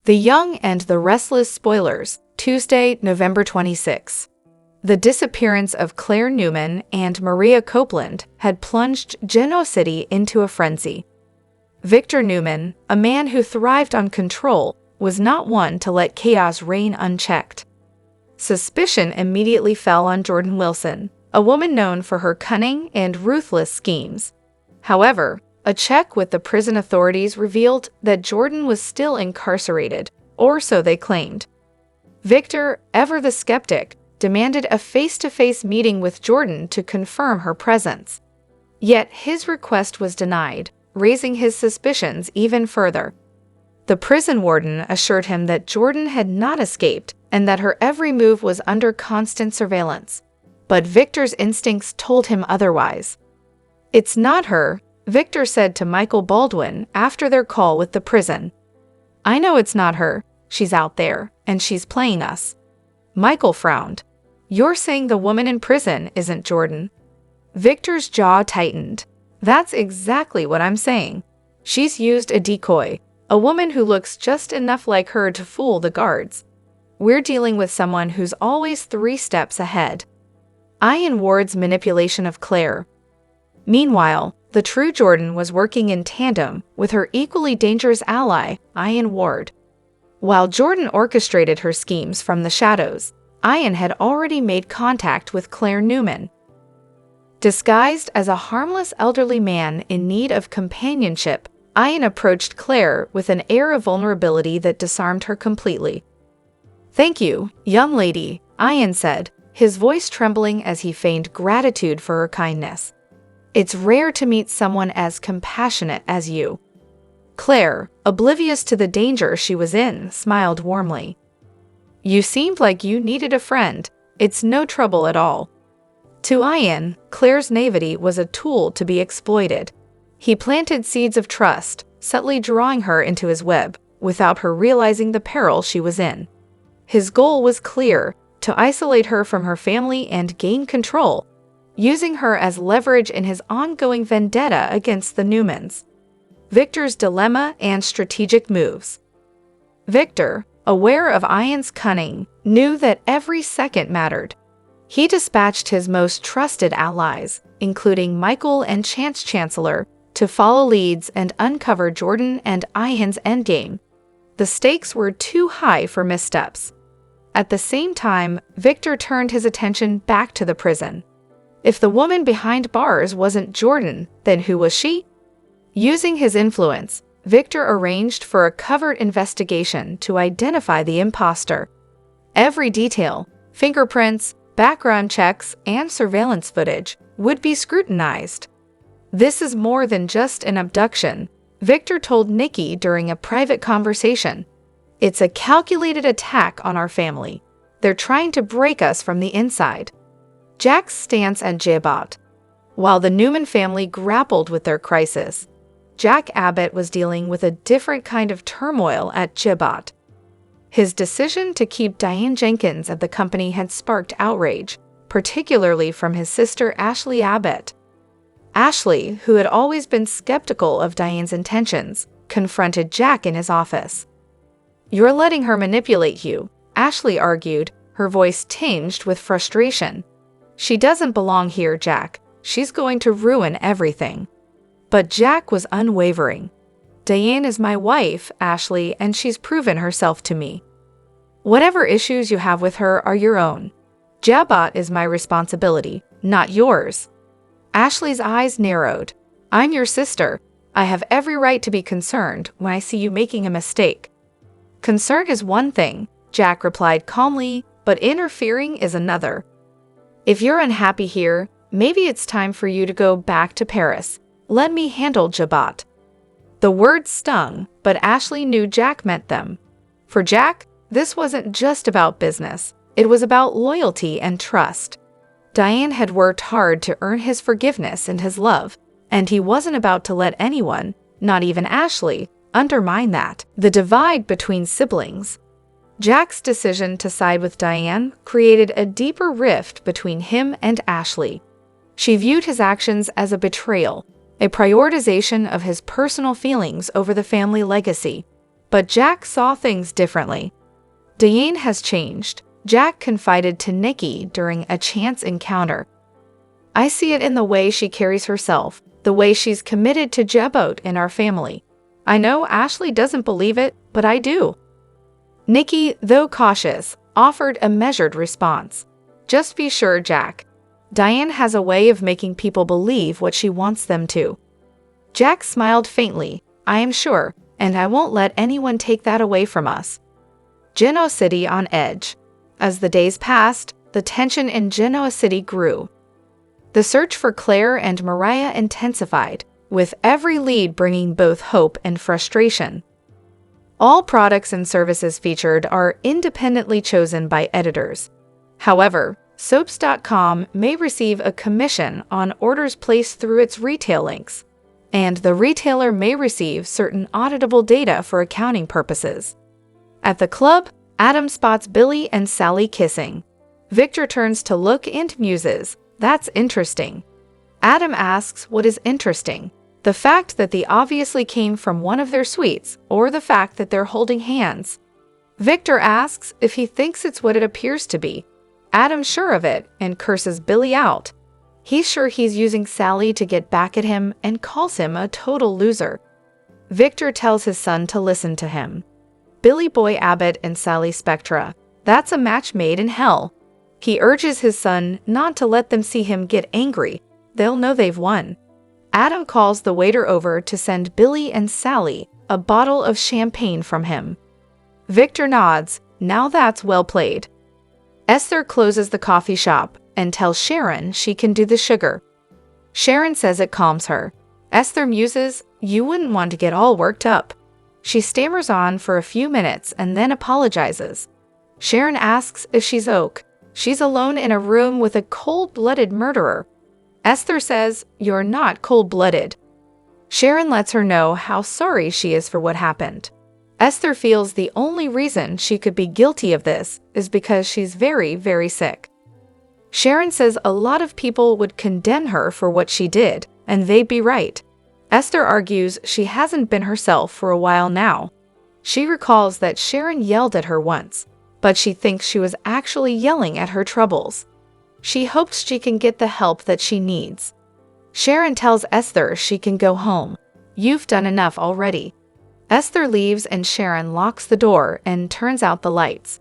The Young and the Restless spoilers, Tuesday, November 26. The disappearance of Claire Newman and Maria Copeland had plunged Genoa City into a frenzy. Victor Newman, a man who thrived on control, was not one to let chaos reign unchecked. Suspicion immediately fell on Jordan Wilson, a woman known for her cunning and ruthless schemes. However, a check with the prison authorities revealed that Jordan was still incarcerated, or so they claimed. Victor, ever the skeptic, demanded a face-to-face meeting with Jordan to confirm her presence. Yet his request was denied, raising his suspicions even further. The prison warden assured him that Jordan had not escaped and that her every move was under constant surveillance. But Victor's instincts told him otherwise. "It's not her," Victor said to Michael Baldwin after their call with the prison. "I know it's not her. She's out there, and she's playing us." Michael frowned. "You're saying the woman in prison isn't Jordan?" Victor's jaw tightened. "That's exactly what I'm saying. She's used a decoy, a woman who looks just enough like her to fool the guards. We're dealing with someone who's always 3 steps ahead." Ian Ward's manipulation of Claire. Meanwhile, the true Jordan was working in tandem with her equally dangerous ally, Ian Ward. While Jordan orchestrated her schemes from the shadows, Ian had already made contact with Claire Newman. Disguised as a harmless elderly man in need of companionship, Ian approached Claire with an air of vulnerability that disarmed her completely. "Thank you, young lady," Ian said, his voice trembling as he feigned gratitude for her kindness. "It's rare to meet someone as compassionate as you." Claire, oblivious to the danger she was in, smiled warmly. "You seemed like you needed a friend. It's no trouble at all." To Ian, Claire's naivety was a tool to be exploited. He planted seeds of trust, subtly drawing her into his web, without her realizing the peril she was in. His goal was clear: to isolate her from her family and gain control, using her as leverage in his ongoing vendetta against the Newmans. Victor's dilemma and strategic moves. Victor, aware of Ian's cunning, knew that every second mattered. He dispatched his most trusted allies, including Michael and Chance Chancellor, to follow leads and uncover Jordan and Ian's endgame. The stakes were too high for missteps. At the same time, Victor turned his attention back to the prison. If the woman behind bars wasn't Jordan, then who was she? Using his influence, Victor arranged for a covert investigation to identify the imposter. Every detail, fingerprints, background checks, and surveillance footage, would be scrutinized. "This is more than just an abduction," Victor told Nikki during a private conversation. "It's a calculated attack on our family. They're trying to break us from the inside." Jack's stance at Djibouti. While the Newman family grappled with their crisis, Jack Abbott was dealing with a different kind of turmoil at Djibouti. His decision to keep Diane Jenkins at the company had sparked outrage, particularly from his sister Ashley Abbott. Ashley, who had always been skeptical of Diane's intentions, confronted Jack in his office. "You're letting her manipulate you," Ashley argued, her voice tinged with frustration. "She doesn't belong here, Jack. She's going to ruin everything." But Jack was unwavering. "Diane is my wife, Ashley, and she's proven herself to me. Whatever issues you have with her are your own. Djibouti is my responsibility, not yours." Ashley's eyes narrowed. "I'm your sister. I have every right to be concerned when I see you making a mistake." "Concern is one thing," Jack replied calmly, "but interfering is another. If you're unhappy here, maybe it's time for you to go back to Paris. Let me handle Djibouti." The words stung, but Ashley knew Jack meant them. For Jack, this wasn't just about business. It was about loyalty and trust. Diane had worked hard to earn his forgiveness and his love, and he wasn't about to let anyone, not even Ashley, undermine that. The divide between siblings. Jack's decision to side with Diane created a deeper rift between him and Ashley. She viewed his actions as a betrayal, a prioritization of his personal feelings over the family legacy. But Jack saw things differently. Diane has changed, Jack confided to Nikki during a chance encounter. I see it in the way she carries herself, the way she's committed to Jebot and our family. I know Ashley doesn't believe it, but I do. Nikki, though cautious, offered a measured response. Just be sure, Jack. Diane has a way of making people believe what she wants them to. Jack smiled faintly. I am sure, and I won't let anyone take that away from us. Genoa City on edge. As the days passed, the tension in Genoa City grew. The search for Claire and Mariah intensified, with every lead bringing both hope and frustration. All products and services featured are independently chosen by editors. However, Soaps.com may receive a commission on orders placed through its retail links, and the retailer may receive certain auditable data for accounting purposes. At the club, Adam spots Billy and Sally kissing. Victor turns to look and muses, "That's interesting." Adam asks what is interesting, the fact that they obviously came from one of their suites, or the fact that they're holding hands. Victor asks if he thinks it's what it appears to be. Adam's sure of it and curses Billy out. He's sure he's using Sally to get back at him and calls him a total loser. Victor tells his son to listen to him. Billy Boy Abbott and Sally Spectra, that's a match made in hell. He urges his son not to let them see him get angry. They'll know they've won. Adam calls the waiter over to send Billy and Sally a bottle of champagne from him. Victor nods. Now that's well played. Esther closes the coffee shop and tells Sharon she can do the sugar. Sharon says it calms her. Esther muses, "You wouldn't want to get all worked up." She stammers on for a few minutes and then apologizes. Sharon asks if she's okay. She's alone in a room with a cold-blooded murderer. Esther says, "You're not cold-blooded." Sharon lets her know how sorry she is for what happened. Esther feels the only reason she could be guilty of this is because she's very, very sick. Sharon says a lot of people would condemn her for what she did, and they'd be right. Esther argues she hasn't been herself for a while now. She recalls that Sharon yelled at her once, but she thinks she was actually yelling at her troubles. She hopes she can get the help that she needs. Sharon tells Esther she can go home. "You've done enough already." Esther leaves and Sharon locks the door and turns out the lights.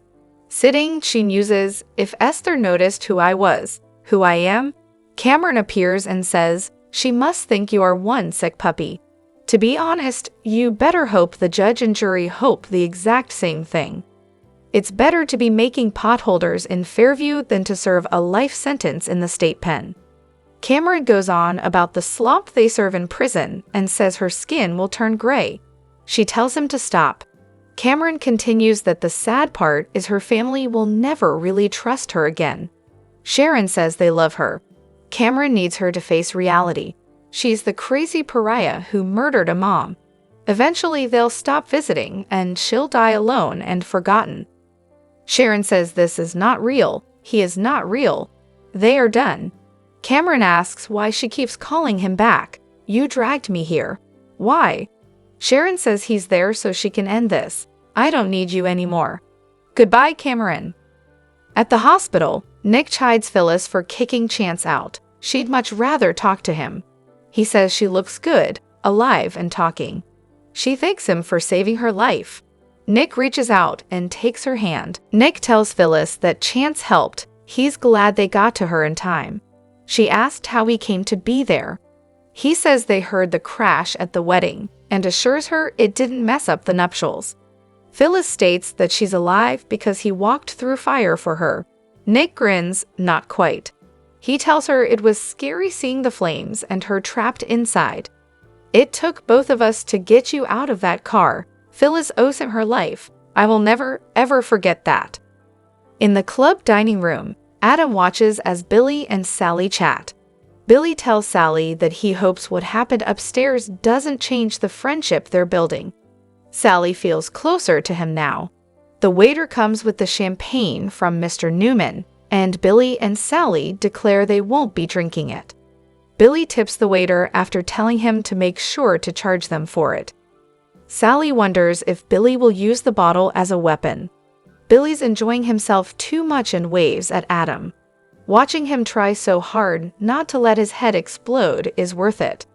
Sitting, she muses, "If Esther noticed who I was, who I am." Cameron appears and says, "She must think you are one sick puppy. To be honest, you better hope the judge and jury hope the exact same thing. It's better to be making potholders in Fairview than to serve a life sentence in the state pen." Cameron goes on about the slop they serve in prison and says her skin will turn gray. She tells him to stop. Cameron continues that the sad part is her family will never really trust her again. Sharon says they love her. Cameron needs her to face reality. She's the crazy pariah who murdered a mom. Eventually they'll stop visiting and she'll die alone and forgotten. Sharon says this is not real. He is not real. They are done. Cameron asks why she keeps calling him back. "You dragged me here. Why?" Sharon says he's there so she can end this. "I don't need you anymore. Goodbye, Cameron." At the hospital, Nick chides Phyllis for kicking Chance out. She'd much rather talk to him. He says she looks good, alive and talking. She thanks him for saving her life. Nick reaches out and takes her hand. Nick tells Phyllis that Chance helped. He's glad they got to her in time. She asked how he came to be there. He says they heard the crash at the wedding and assures her it didn't mess up the nuptials. Phyllis states that she's alive because he walked through fire for her. Nick grins, not quite. He tells her it was scary seeing the flames and her trapped inside. "It took both of us to get you out of that car. Phyllis owes him her life. I will never, ever forget that." In the club dining room, Adam watches as Billy and Sally chat. Billy tells Sally that he hopes what happened upstairs doesn't change the friendship they're building. Sally feels closer to him now. The waiter comes with the champagne from Mr. Newman, and Billy and Sally declare they won't be drinking it. Billy tips the waiter after telling him to make sure to charge them for it. Sally wonders if Billy will use the bottle as a weapon. Billy's enjoying himself too much and waves at Adam. Watching him try so hard not to let his head explode is worth it.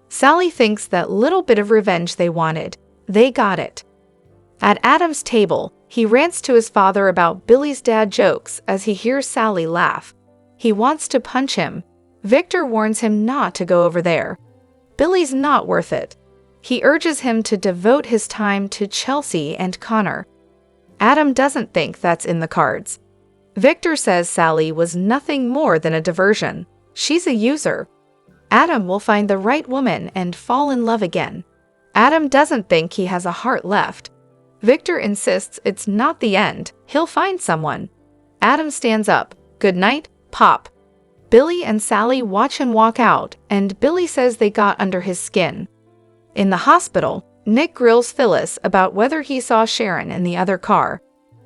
Sally thinks that little bit of revenge they wanted, they got it. At Adam's table, he rants to his father about Billy's dad jokes as he hears Sally laugh. He wants to punch him. Victor warns him not to go over there. Billy's not worth it. He urges him to devote his time to Chelsea and Connor. Adam doesn't think that's in the cards. Victor says Sally was nothing more than a diversion. She's a user. Adam will find the right woman and fall in love again. Adam doesn't think he has a heart left. Victor insists it's not the end. He'll find someone. Adam stands up. Good night, Pop. Billy and Sally watch him walk out, and Billy says they got under his skin. In the hospital, Nick grills Phyllis about whether he saw Sharon in the other car.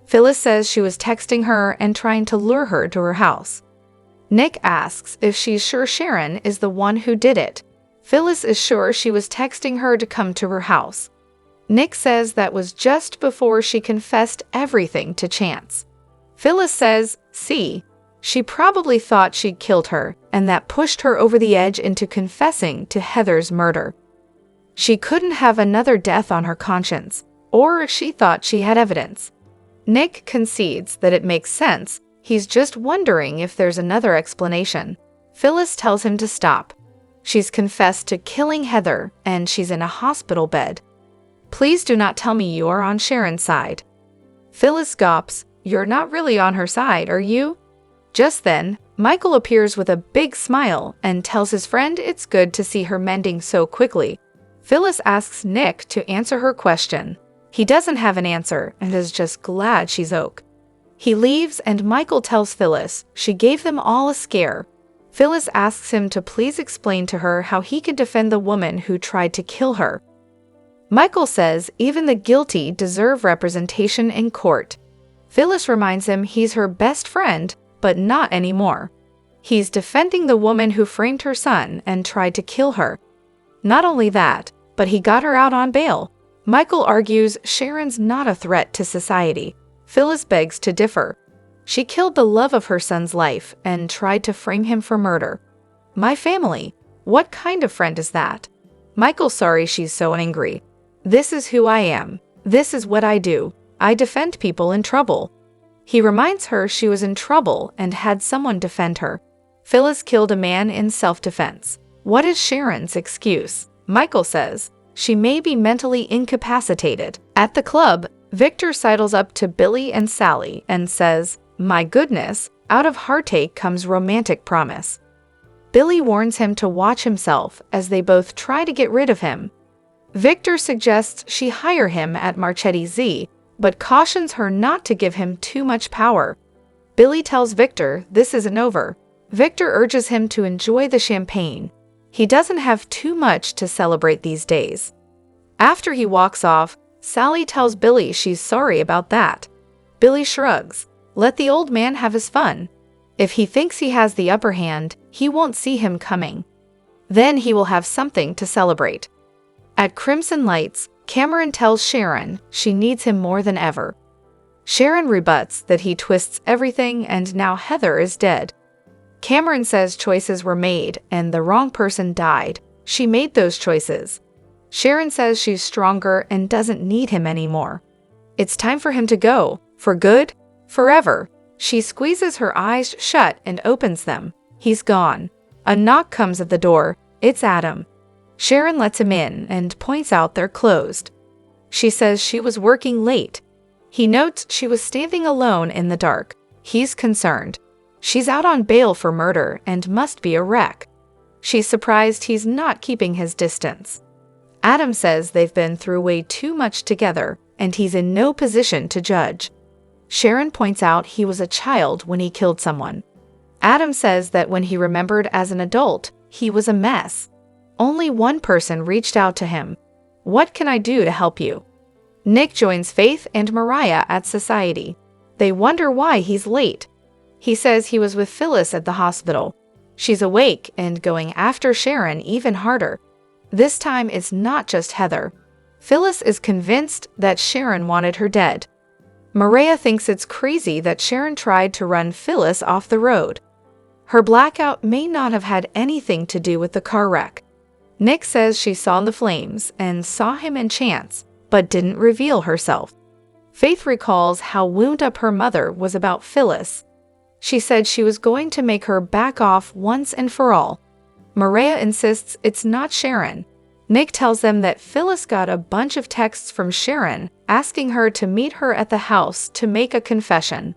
Phyllis says she was texting her and trying to lure her to her house. Nick asks if she's sure Sharon is the one who did it. Phyllis is sure she was texting her to come to her house. Nick says that was just before she confessed everything to Chance. Phyllis says, see, she probably thought she'd killed her, and that pushed her over the edge into confessing to Heather's murder. She couldn't have another death on her conscience, or she thought she had evidence. Nick concedes that it makes sense. He's just wondering if there's another explanation. Phyllis tells him to stop. She's confessed to killing Heather, and she's in a hospital bed. Please do not tell me you are on Sharon's side. Phyllis gawps. You're not really on her side, are you? Just then, Michael appears with a big smile and tells his friend it's good to see her mending so quickly. Phyllis asks Nick to answer her question. He doesn't have an answer and is just glad she's okay. He leaves and Michael tells Phyllis she gave them all a scare. Phyllis asks him to please explain to her how he can defend the woman who tried to kill her. Michael says even the guilty deserve representation in court. Phyllis reminds him he's her best friend, but not anymore. He's defending the woman who framed her son and tried to kill her. Not only that, but he got her out on bail. Michael argues Sharon's not a threat to society. Phyllis begs to differ. She killed the love of her son's life and tried to frame him for murder. My family? What kind of friend is that? Michael's sorry she's so angry. This is who I am. This is what I do. I defend people in trouble. He reminds her she was in trouble and had someone defend her. Phyllis killed a man in self-defense. What is Sharon's excuse? Michael says she may be mentally incapacitated. At the club, Victor sidles up to Billy and Sally and says, my goodness, out of heartache comes romantic promise. Billy warns him to watch himself as they both try to get rid of him. Victor suggests she hire him at Marchetti Z, but cautions her not to give him too much power. Billy tells Victor this isn't over. Victor urges him to enjoy the champagne. He doesn't have too much to celebrate these days. After he walks off, Sally tells Billy she's sorry about that. Billy shrugs. Let the old man have his fun. If he thinks he has the upper hand, he won't see him coming. Then he will have something to celebrate. At Crimson Lights, Cameron tells Sharon she needs him more than ever. Sharon rebuts that he twists everything and now Heather is dead. Cameron says choices were made and the wrong person died. She made those choices. Sharon says she's stronger and doesn't need him anymore. It's time for him to go. For good? Forever. She squeezes her eyes shut and opens them. He's gone. A knock comes at the door. It's Adam. Sharon lets him in and points out they're closed. She says she was working late. He notes she was standing alone in the dark. He's concerned. She's out on bail for murder and must be a wreck. She's surprised he's not keeping his distance. Adam says they've been through way too much together and he's in no position to judge. Sharon points out he was a child when he killed someone. Adam says that when he remembered as an adult, he was a mess. Only one person reached out to him. What can I do to help you? Nick joins Faith and Mariah at Society. They wonder why he's late. He says he was with Phyllis at the hospital. She's awake and going after Sharon even harder. This time it's not just Heather. Phyllis is convinced that Sharon wanted her dead. Maria thinks it's crazy that Sharon tried to run Phyllis off the road. Her blackout may not have had anything to do with the car wreck. Nick says she saw the flames and saw him in Chance, but didn't reveal herself. Faith recalls how wound up her mother was about Phyllis. She said she was going to make her back off once and for all. Maria insists it's not Sharon. Nick tells them that Phyllis got a bunch of texts from Sharon asking her to meet her at the house to make a confession.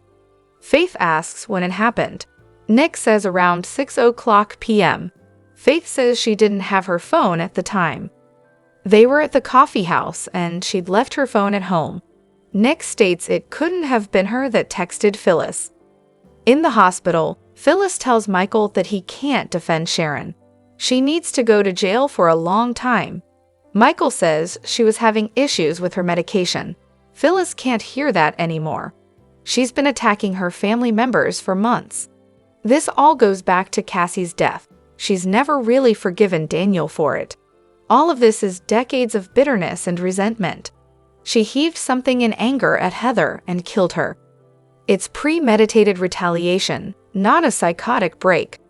Faith asks when it happened. Nick says around 6:00 p.m. Faith says she didn't have her phone at the time. They were at the coffee house and she'd left her phone at home. Nick states it couldn't have been her that texted Phyllis. In the hospital, Phyllis tells Michael that he can't defend Sharon. She needs to go to jail for a long time. Michael says she was having issues with her medication. Phyllis can't hear that anymore. She's been attacking her family members for months. This all goes back to Cassie's death. She's never really forgiven Daniel for it. All of this is decades of bitterness and resentment. She heaved something in anger at Heather and killed her. It's premeditated retaliation, not a psychotic break.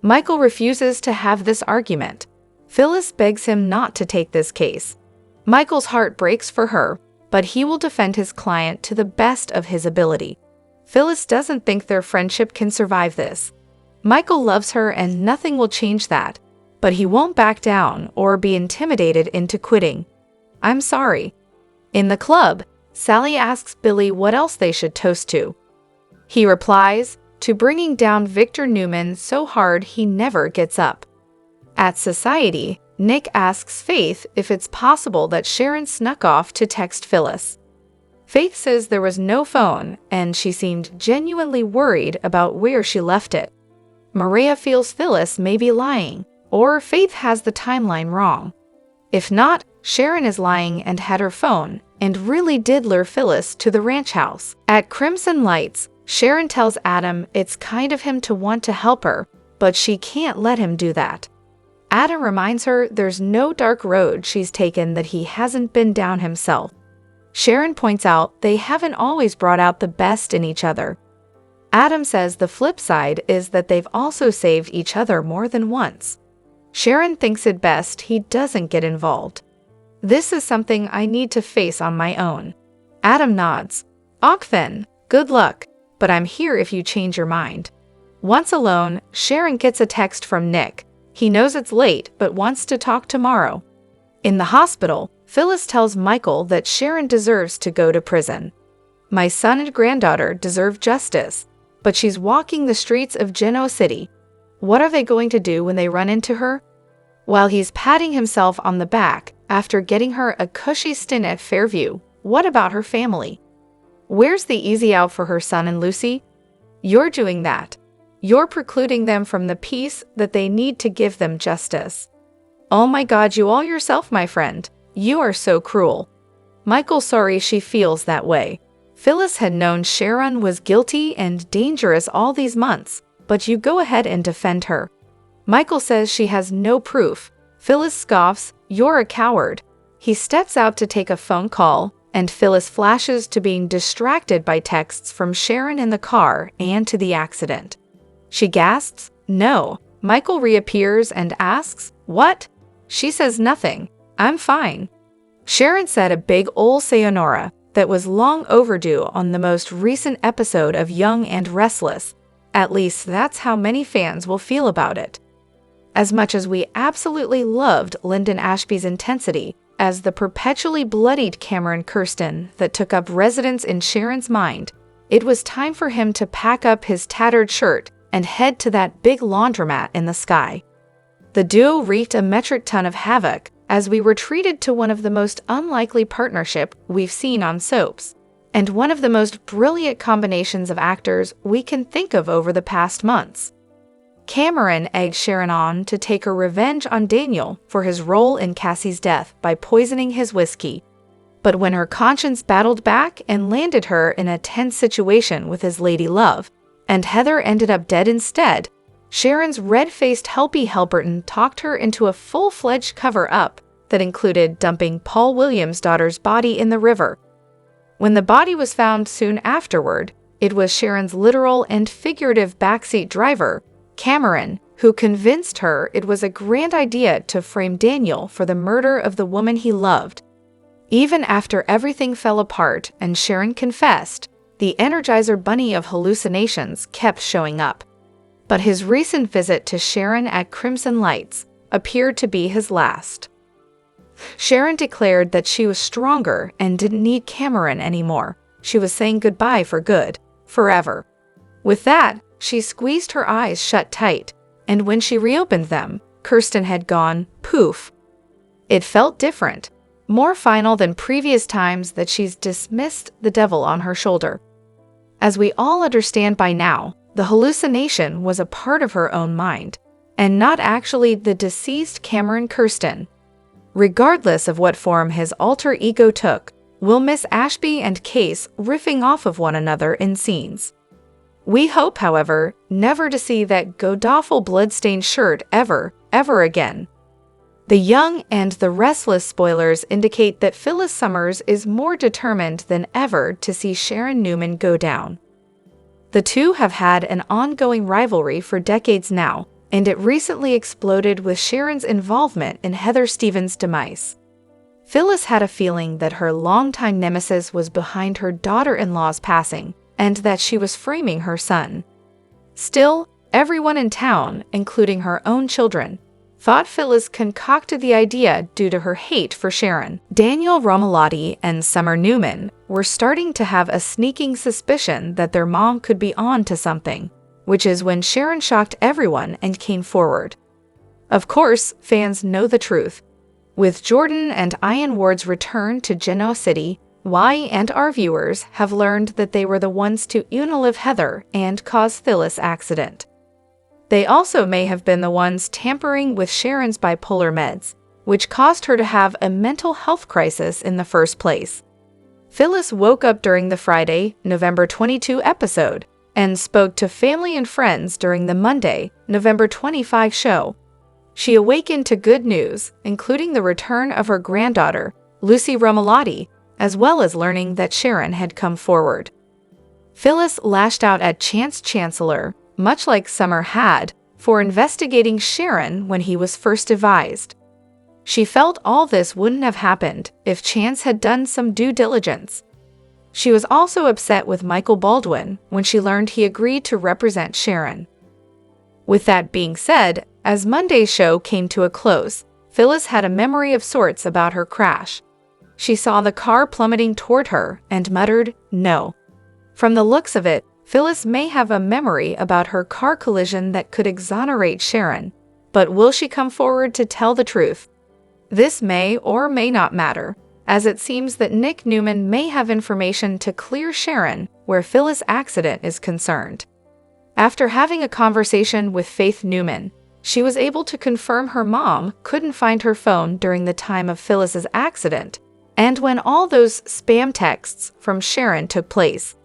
Michael refuses to have this argument. Phyllis begs him not to take this case. Michael's heart breaks for her, but he will defend his client to the best of his ability. Phyllis doesn't think their friendship can survive this. Michael loves her and nothing will change that, but he won't back down or be intimidated into quitting. I'm sorry. In the club, Sally asks Billy what else they should toast to. He replies, to bringing down Victor Newman so hard he never gets up. At Society, Nick asks Faith if it's possible that Sharon snuck off to text Phyllis. Faith says there was no phone and she seemed genuinely worried about where she left it. Maria feels Phyllis may be lying, or Faith has the timeline wrong. If not, Sharon is lying and had her phone and really did lure Phyllis to the ranch house. At Crimson Lights, Sharon tells Adam it's kind of him to want to help her, but she can't let him do that. Adam reminds her there's no dark road she's taken that he hasn't been down himself. Sharon points out they haven't always brought out the best in each other. Adam says the flip side is that they've also saved each other more than once. Sharon thinks it best he doesn't get involved. This is something I need to face on my own. Adam nods. Och then, good luck. But I'm here if you change your mind. Once alone, Sharon gets a text from Nick. He knows it's late, but wants to talk tomorrow. In the hospital, Phyllis tells Michael that Sharon deserves to go to prison. My son and granddaughter deserve justice, but she's walking the streets of Genoa City. What are they going to do when they run into her? While he's patting himself on the back after getting her a cushy stint at Fairview, what about her family? Where's the easy out for her son and Lucy? You're doing that. You're precluding them from the peace that they need to give them justice. Oh my God, you all yourself, my friend. You are so cruel. Michael's sorry she feels that way. Phyllis had known Sharon was guilty and dangerous all these months, but you go ahead and defend her. Michael says she has no proof. Phyllis scoffs, you're a coward. He steps out to take a phone call, and Phyllis flashes to being distracted by texts from Sharon in the car and to the accident. She gasps, no. Michael reappears and asks, what? She says nothing. I'm fine. Sharon said a big ol' sayonara that was long overdue on the most recent episode of Young and Restless. At least that's how many fans will feel about it. As much as we absolutely loved Lyndon Ashby's intensity as the perpetually bloodied Cameron Kirsten that took up residence in Sharon's mind, it was time for him to pack up his tattered shirt and head to that big laundromat in the sky. The duo wreaked a metric ton of havoc as we were treated to one of the most unlikely partnership we've seen on soaps, and one of the most brilliant combinations of actors we can think of over the past months. Cameron egged Sharon on to take her revenge on Daniel for his role in Cassie's death by poisoning his whiskey. But when her conscience battled back and landed her in a tense situation with his lady love, and Heather ended up dead instead, Sharon's red-faced Helpy Helperton talked her into a full-fledged cover-up that included dumping Paul Williams' daughter's body in the river. When the body was found soon afterward, it was Sharon's literal and figurative backseat driver, Cameron, who convinced her it was a grand idea to frame Daniel for the murder of the woman he loved. Even after everything fell apart and Sharon confessed, the Energizer Bunny of hallucinations kept showing up. But his recent visit to Sharon at Crimson Lights appeared to be his last. Sharon declared that she was stronger and didn't need Cameron anymore. She was saying goodbye for good, forever. With that, she squeezed her eyes shut tight, and when she reopened them, Kirsten had gone poof. It felt different, more final than previous times that she's dismissed the devil on her shoulder. As we all understand by now, the hallucination was a part of her own mind, and not actually the deceased Cameron Kirsten. Regardless of what form his alter ego took, we'll miss Ashby and Case riffing off of one another in scenes. We hope, however, never to see that godawful bloodstained shirt ever again. The Young and the Restless spoilers indicate that Phyllis Summers is more determined than ever to see Sharon Newman go down. The two have had an ongoing rivalry for decades now, and it recently exploded with Sharon's involvement in Heather Stevens' demise. Phyllis had a feeling that her longtime nemesis was behind her daughter-in-law's passing, and that she was framing her son. Still, everyone in town, including her own children, thought Phyllis concocted the idea due to her hate for Sharon. Daniel Romalotti and Summer Newman were starting to have a sneaking suspicion that their mom could be on to something, which is when Sharon shocked everyone and came forward. Of course, fans know the truth. With Jordan and Ian Ward's return to Genoa City, Y and our viewers have learned that they were the ones to unalive Heather and cause Phyllis' accident. They also may have been the ones tampering with Sharon's bipolar meds, which caused her to have a mental health crisis in the first place. Phyllis woke up during the Friday, November 22 episode and spoke to family and friends during the Monday, November 25 show. She awakened to good news, including the return of her granddaughter, Lucy Romalotti, as well as learning that Sharon had come forward. Phyllis lashed out at Chance Chancellor, much like Summer had, for investigating Sharon when he was first advised. She felt all this wouldn't have happened if Chance had done some due diligence. She was also upset with Michael Baldwin when she learned he agreed to represent Sharon. With that being said, as Monday's show came to a close, Phyllis had a memory of sorts about her crash. She saw the car plummeting toward her and muttered, "No." From the looks of it, Phyllis may have a memory about her car collision that could exonerate Sharon, but will she come forward to tell the truth? This may or may not matter, as it seems that Nick Newman may have information to clear Sharon where Phyllis' accident is concerned. After having a conversation with Faith Newman, she was able to confirm her mom couldn't find her phone during the time of Phyllis' accident, and when all those spam texts from Sharon took place.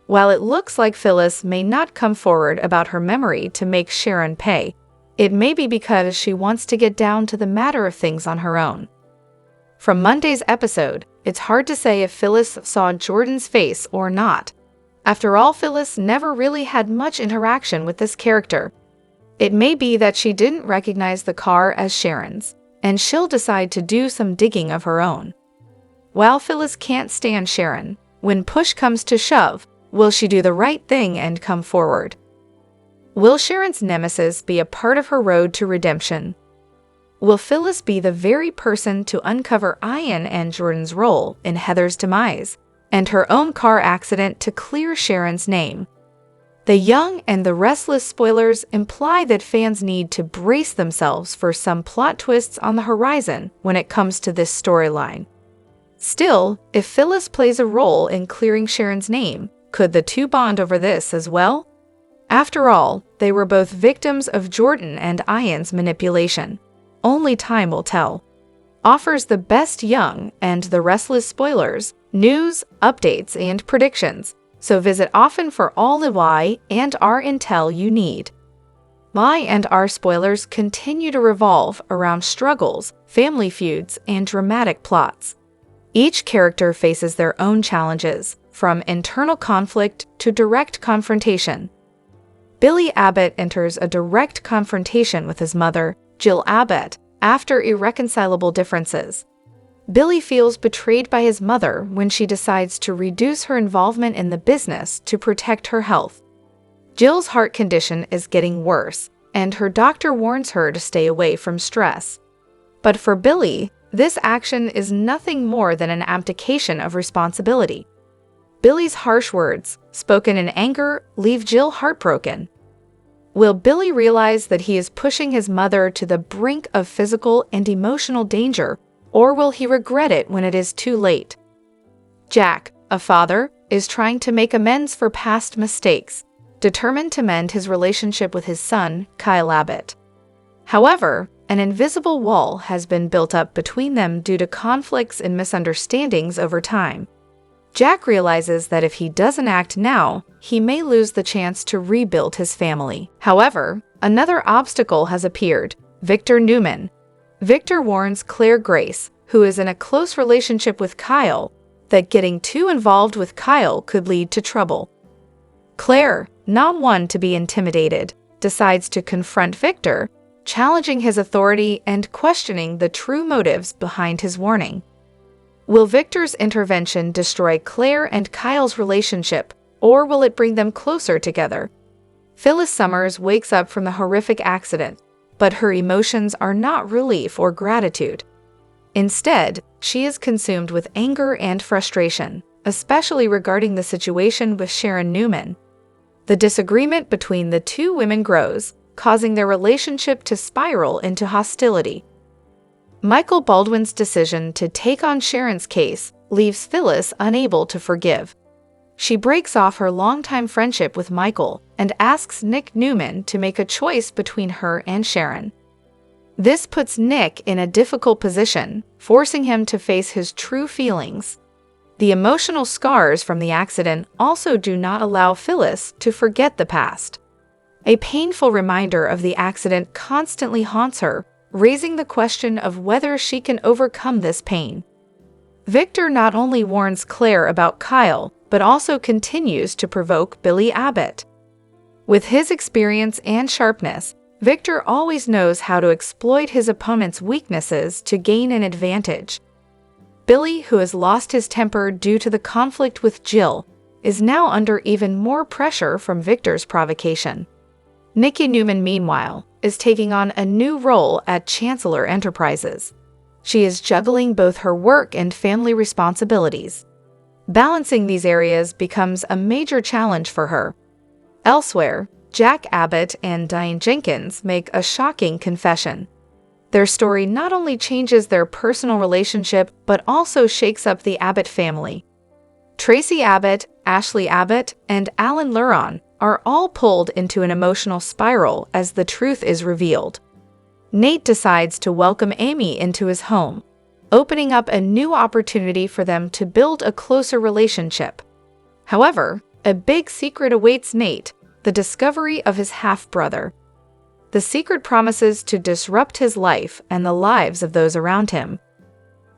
While it looks like Phyllis may not come forward about her memory to make Sharon pay, it may be because she wants to get down to the matter of things on her own. From Monday's episode, it's hard to say if Phyllis saw Jordan's face or not. After all, Phyllis never really had much interaction with this character. It may be that she didn't recognize the car as Sharon's, and she'll decide to do some digging of her own. While Phyllis can't stand Sharon, when push comes to shove, will she do the right thing and come forward? Will Sharon's nemesis be a part of her road to redemption? Will Phyllis be the very person to uncover Ian and Jordan's role in Heather's demise, and her own car accident to clear Sharon's name? The Young and the Restless spoilers imply that fans need to brace themselves for some plot twists on the horizon when it comes to this storyline. Still, if Phyllis plays a role in clearing Sharon's name, could the two bond over this as well? After all, they were both victims of Jordan and Ian's manipulation. Only time will tell. Offers the best Young and the Restless spoilers, news, updates, and predictions, so visit often for all the why and our intel you need. My and our spoilers continue to revolve around struggles, family feuds, and dramatic plots. Each character faces their own challenges, from internal conflict to direct confrontation. Billy Abbott enters a direct confrontation with his mother, Jill Abbott, after irreconcilable differences. Billy feels betrayed by his mother when she decides to reduce her involvement in the business to protect her health. Jill's heart condition is getting worse, and her doctor warns her to stay away from stress. But for Billy, this action is nothing more than an abdication of responsibility. Billy's harsh words, spoken in anger, leave Jill heartbroken. Will Billy realize that he is pushing his mother to the brink of physical and emotional danger, or will he regret it when it is too late? Jack, a father, is trying to make amends for past mistakes, determined to mend his relationship with his son, Kyle Abbott. However, an invisible wall has been built up between them due to conflicts and misunderstandings over time. Jack realizes that if he doesn't act now, he may lose the chance to rebuild his family. However, another obstacle has appeared: Victor Newman. Victor warns Claire Grace, who is in a close relationship with Kyle, that getting too involved with Kyle could lead to trouble. Claire, not one to be intimidated, decides to confront Victor, challenging his authority and questioning the true motives behind his warning. Will Victor's intervention destroy Claire and Kyle's relationship, or will it bring them closer together? Phyllis Summers wakes up from the horrific accident, but her emotions are not relief or gratitude. Instead, she is consumed with anger and frustration, especially regarding the situation with Sharon Newman. The disagreement between the two women grows, causing their relationship to spiral into hostility. Michael Baldwin's decision to take on Sharon's case leaves Phyllis unable to forgive. She breaks off her longtime friendship with Michael and asks Nick Newman to make a choice between her and Sharon. This puts Nick in a difficult position, forcing him to face his true feelings. The emotional scars from the accident also do not allow Phyllis to forget the past. A painful reminder of the accident constantly haunts her, raising the question of whether she can overcome this pain. Victor not only warns Claire about Kyle, but also continues to provoke Billy Abbott. With his experience and sharpness, Victor always knows how to exploit his opponent's weaknesses to gain an advantage. Billy, who has lost his temper due to the conflict with Jill, is now under even more pressure from Victor's provocation. Nikki Newman, meanwhile, is taking on a new role at Chancellor Enterprises. She is juggling both her work and family responsibilities. Balancing these areas becomes a major challenge for her. Elsewhere, Jack Abbott and Diane Jenkins make a shocking confession. Their story not only changes their personal relationship, but also shakes up the Abbott family. Tracy Abbott, Ashley Abbott, and Alan Luron are all pulled into an emotional spiral as the truth is revealed. Nate decides to welcome Amy into his home, opening up a new opportunity for them to build a closer relationship. However, a big secret awaits Nate: the discovery of his half-brother. The secret promises to disrupt his life and the lives of those around him.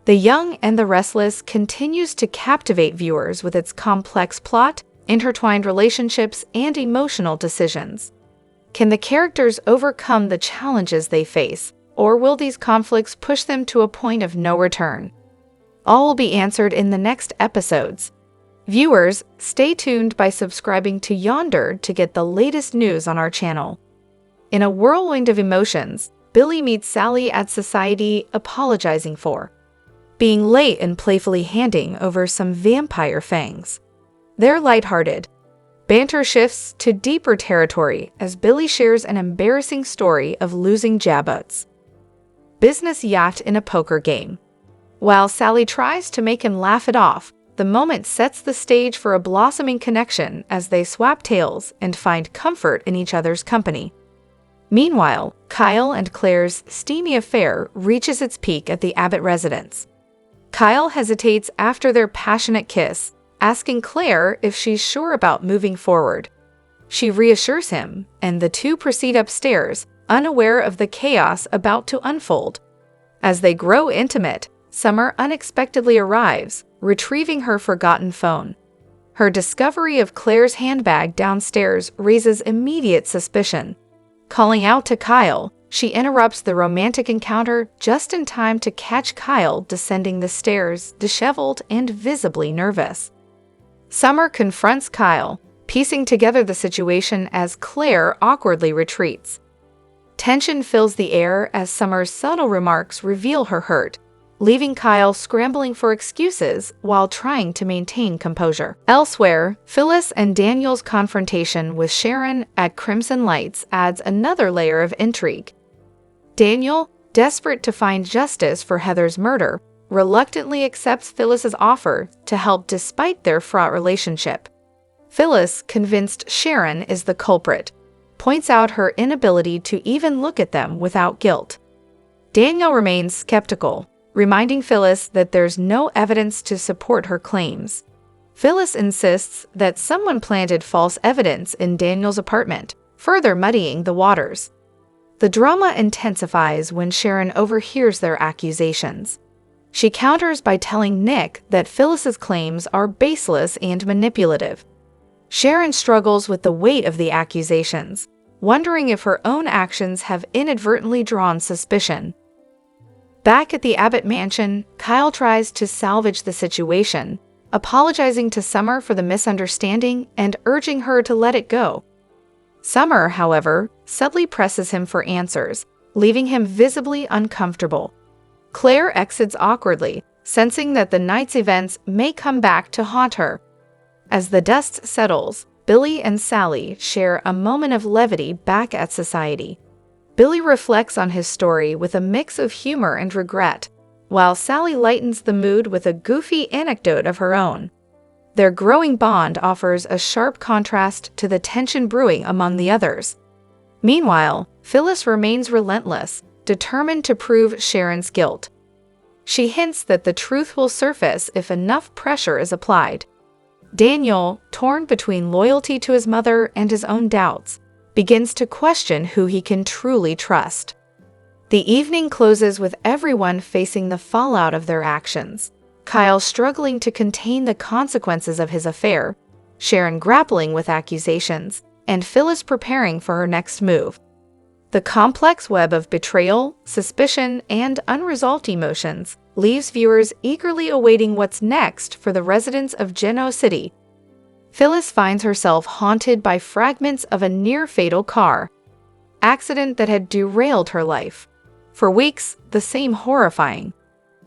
The Young and the Restless continues to captivate viewers with its complex plot, intertwined relationships, and emotional decisions. Can the characters overcome the challenges they face, or will these conflicts push them to a point of no return? All will be answered in the next episodes. Viewers, stay tuned by subscribing to Yonder to get the latest news on our channel. In a whirlwind of emotions, Billy meets Sally at society, apologizing for being late and playfully handing over some vampire fangs. They're lighthearted. Banter shifts to deeper territory as Billy shares an embarrassing story of losing Jabots. Business yacht in a poker game. While Sally tries to make him laugh it off, the moment sets the stage for a blossoming connection as they swap tales and find comfort in each other's company. Meanwhile, Kyle and Claire's steamy affair reaches its peak at the Abbott residence. Kyle hesitates after their passionate kiss, asking Claire if she's sure about moving forward. She reassures him, and the two proceed upstairs, unaware of the chaos about to unfold. As they grow intimate, Summer unexpectedly arrives, retrieving her forgotten phone. Her discovery of Claire's handbag downstairs raises immediate suspicion. Calling out to Kyle, she interrupts the romantic encounter just in time to catch Kyle descending the stairs, disheveled and visibly nervous. Summer confronts Kyle, piecing together the situation as Claire awkwardly retreats. Tension fills the air as Summer's subtle remarks reveal her hurt, leaving Kyle scrambling for excuses while trying to maintain composure. Elsewhere, Phyllis and Daniel's confrontation with Sharon at Crimson Lights adds another layer of intrigue. Daniel, desperate to find justice for Heather's murder, reluctantly accepts Phyllis's offer to help despite their fraught relationship. Phyllis, convinced Sharon is the culprit, points out her inability to even look at them without guilt. Daniel remains skeptical, reminding Phyllis that there's no evidence to support her claims. Phyllis insists that someone planted false evidence in Daniel's apartment, further muddying the waters. The drama intensifies when Sharon overhears their accusations. She counters by telling Nick that Phyllis's claims are baseless and manipulative. Sharon struggles with the weight of the accusations, wondering if her own actions have inadvertently drawn suspicion. Back at the Abbott mansion, Kyle tries to salvage the situation, apologizing to Summer for the misunderstanding and urging her to let it go. Summer, however, subtly presses him for answers, leaving him visibly uncomfortable. Claire exits awkwardly, sensing that the night's events may come back to haunt her. As the dust settles, Billy and Sally share a moment of levity back at Society. Billy reflects on his story with a mix of humor and regret, while Sally lightens the mood with a goofy anecdote of her own. Their growing bond offers a sharp contrast to the tension brewing among the others. Meanwhile, Phyllis remains relentless, determined to prove Sharon's guilt. She hints that the truth will surface if enough pressure is applied. Daniel, torn between loyalty to his mother and his own doubts, begins to question who he can truly trust. The evening closes with everyone facing the fallout of their actions. Kyle struggling to contain the consequences of his affair, Sharon grappling with accusations, and Phyllis preparing for her next move. The complex web of betrayal, suspicion, and unresolved emotions leaves viewers eagerly awaiting what's next for the residents of Genoa City. Phyllis finds herself haunted by fragments of a near-fatal car accident that had derailed her life. For weeks, the same horrifying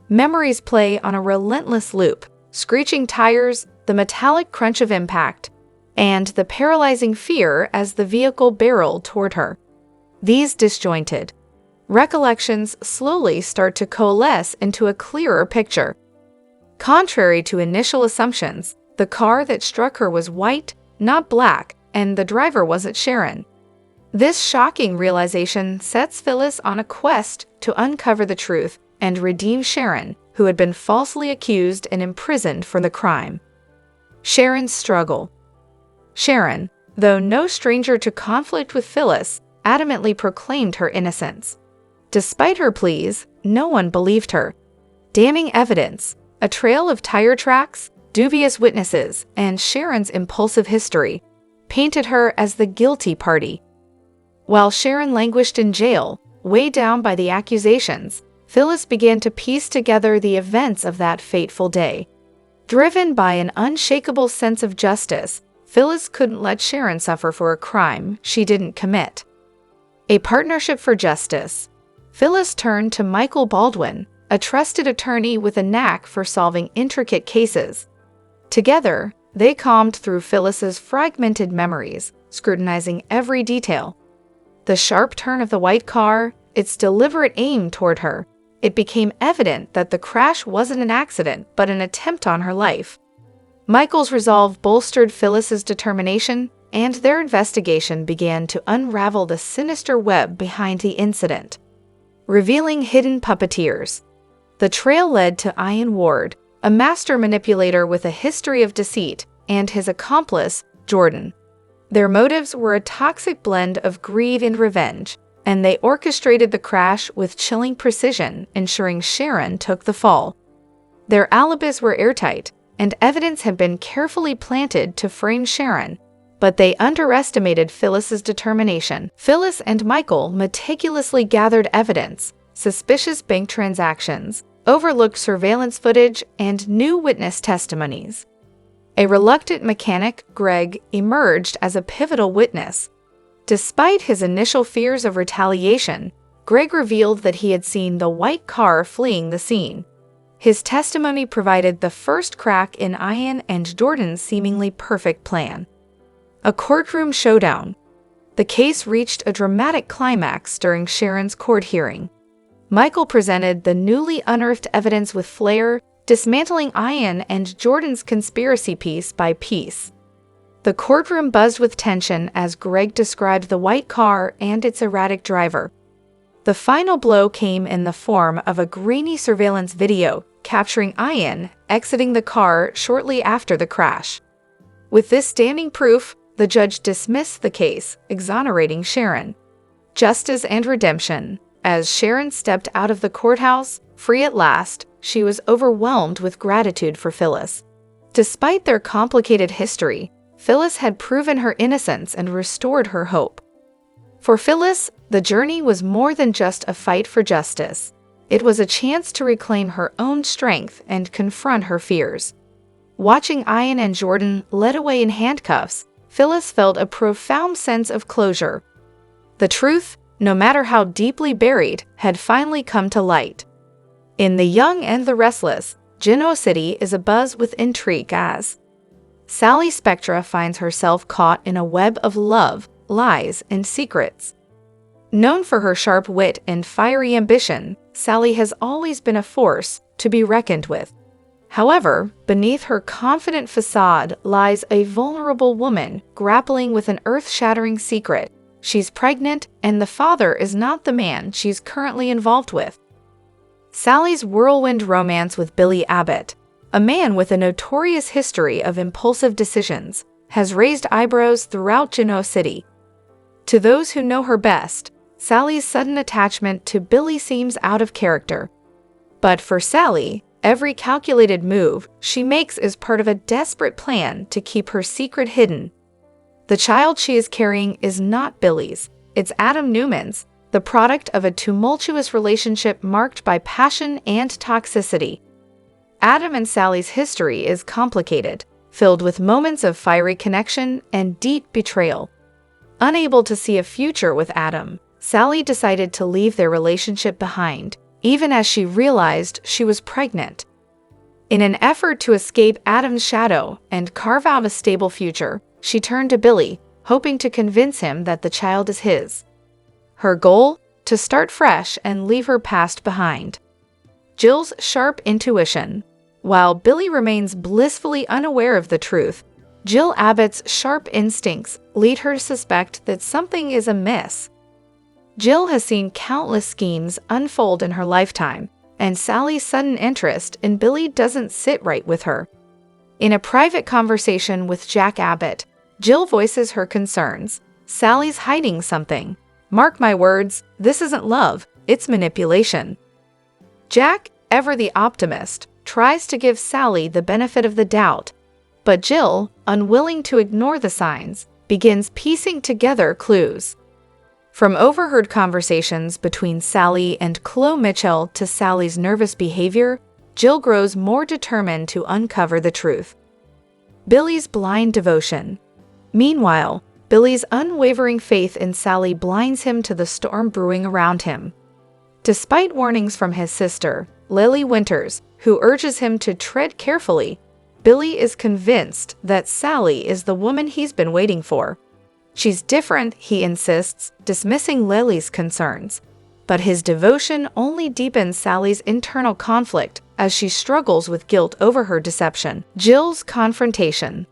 memories play on a relentless loop: screeching tires, the metallic crunch of impact, and the paralyzing fear as the vehicle barreled toward her. These disjointed recollections slowly start to coalesce into a clearer picture. Contrary to initial assumptions, the car that struck her was white, not black, and the driver wasn't Sharon. This shocking realization sets Phyllis on a quest to uncover the truth and redeem Sharon, who had been falsely accused and imprisoned for the crime. Sharon's struggle. Sharon, though no stranger to conflict with Phyllis, adamantly proclaimed her innocence. Despite her pleas, no one believed her. Damning evidence, a trail of tire tracks, dubious witnesses, and Sharon's impulsive history painted her as the guilty party. While Sharon languished in jail, weighed down by the accusations, Phyllis began to piece together the events of that fateful day. Driven by an unshakable sense of justice, Phyllis couldn't let Sharon suffer for a crime she didn't commit. A partnership for justice. Phyllis turned to Michael Baldwin, a trusted attorney with a knack for solving intricate cases. Together, they combed through Phyllis's fragmented memories, scrutinizing every detail. The sharp turn of the white car, its deliberate aim toward her. It became evident that the crash wasn't an accident, but an attempt on her life. Michael's resolve bolstered Phyllis's determination, and their investigation began to unravel the sinister web behind the incident, revealing hidden puppeteers. The trail led to Ian Ward, a master manipulator with a history of deceit, and his accomplice, Jordan. Their motives were a toxic blend of greed and revenge, and they orchestrated the crash with chilling precision, ensuring Sharon took the fall. Their alibis were airtight, and evidence had been carefully planted to frame Sharon, but they underestimated Phyllis's determination. Phyllis and Michael meticulously gathered evidence, suspicious bank transactions, overlooked surveillance footage, and new witness testimonies. A reluctant mechanic, Greg, emerged as a pivotal witness. Despite his initial fears of retaliation, Greg revealed that he had seen the white car fleeing the scene. His testimony provided the first crack in Ian and Jordan's seemingly perfect plan. A courtroom showdown. The case reached a dramatic climax during Sharon's court hearing. Michael presented the newly unearthed evidence with flair, dismantling Ian and Jordan's conspiracy piece by piece. The courtroom buzzed with tension as Greg described the white car and its erratic driver. The final blow came in the form of a grainy surveillance video capturing Ian exiting the car shortly after the crash. With this standing proof, the judge dismissed the case, exonerating Sharon. Justice and redemption. As Sharon stepped out of the courthouse, free at last, she was overwhelmed with gratitude for Phyllis. Despite their complicated history, Phyllis had proven her innocence and restored her hope. For Phyllis, the journey was more than just a fight for justice. It was a chance to reclaim her own strength and confront her fears. Watching Ian and Jordan led away in handcuffs, Phyllis felt a profound sense of closure. The truth, no matter how deeply buried, had finally come to light. In The Young and the Restless, Genoa City is abuzz with intrigue as Sally Spectra finds herself caught in a web of love, lies, and secrets. Known for her sharp wit and fiery ambition, Sally has always been a force to be reckoned with. However, beneath her confident facade lies a vulnerable woman grappling with an earth-shattering secret. She's pregnant, and the father is not the man she's currently involved with. Sally's whirlwind romance with Billy Abbott, a man with a notorious history of impulsive decisions, has raised eyebrows throughout Genoa City. To those who know her best, Sally's sudden attachment to Billy seems out of character. But for Sally, every calculated move she makes is part of a desperate plan to keep her secret hidden. The child she is carrying is not Billy's, it's Adam Newman's, the product of a tumultuous relationship marked by passion and toxicity. Adam and Sally's history is complicated, filled with moments of fiery connection and deep betrayal. Unable to see a future with Adam, Sally decided to leave their relationship behind, even as she realized she was pregnant. In an effort to escape Adam's shadow and carve out a stable future, she turned to Billy, hoping to convince him that the child is his. Her goal? To start fresh and leave her past behind. Jill's sharp intuition. While Billy remains blissfully unaware of the truth, Jill Abbott's sharp instincts lead her to suspect that something is amiss. Jill has seen countless schemes unfold in her lifetime, and Sally's sudden interest in Billy doesn't sit right with her. In a private conversation with Jack Abbott, Jill voices her concerns. Sally's hiding something. Mark my words, this isn't love, it's manipulation. Jack, ever the optimist, tries to give Sally the benefit of the doubt, but Jill, unwilling to ignore the signs, begins piecing together clues. From overheard conversations between Sally and Chloe Mitchell to Sally's nervous behavior, Jill grows more determined to uncover the truth. Billy's blind devotion. Meanwhile, Billy's unwavering faith in Sally blinds him to the storm brewing around him. Despite warnings from his sister, Lily Winters, who urges him to tread carefully, Billy is convinced that Sally is the woman he's been waiting for. She's different, he insists, dismissing Lily's concerns. But his devotion only deepens Sally's internal conflict as she struggles with guilt over her deception. Jill's confrontation.